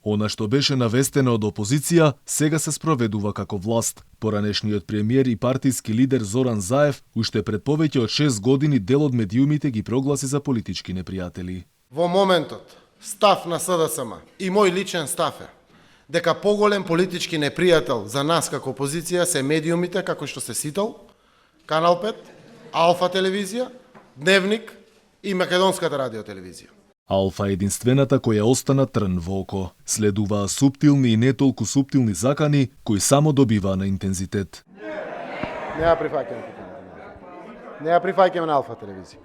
Она што беше навестено од опозиција, сега се спроведува како власт. Поранешниот премиер и партиски лидер Зоран Заев уште пред повеќе од 6 години дел од медиумите ги прогласи за политички непријатели. Во моментот, став на СДСМ и мој личен став е дека поголем политички непријател за нас како опозиција се медиумите како што се Сител, Канал 5, Алфа телевизија, Дневник и Македонската радиотелевизија. Алфа е единствената која остана трн во око. Следуваа суптилни и не толку суптилни закани кои само добиваа на интензитет. Не ја прифаќаме. Не ја прифаќаме на Алфа телевизија.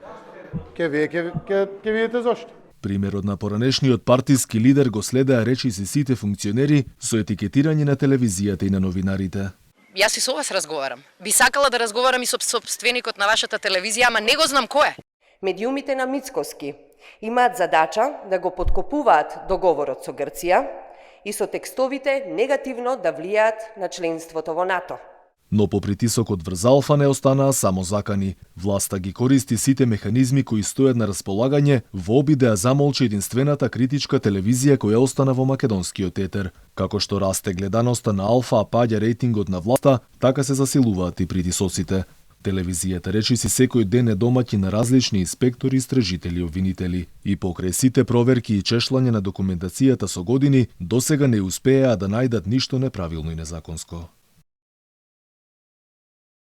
Ке видите зошто. Примерот на поранешниот партиски лидер го следеа речиси сите функционери со етикетирање на телевизијата и на новинарите. Јас и со вас разговарам. Би сакала да разговарам и со собственикот на вашата телевизија, ама не го знам кој е. Медиумите на Мицкоски имаат задача да го подкопуваат договорот со Грција и со текстовите негативно да влијаат на членството во НАТО. Но по притисокот врз Алфа не останаа само закани. Власта ги користи сите механизми кои стојат на располагање во обид да ја замолчи единствената критичка телевизија која остана во македонскиот етер. Како што расте гледаноста на Алфа, а паѓа рейтингот на власта, така се засилуваат и притисоците. Телевизијата речиси секој ден е домаќин на различни инспектори, истражители, обвинители. И покрај сите проверки и чешлање на документацијата со години, досега не успеа да најдат ништо неправилно и незаконско.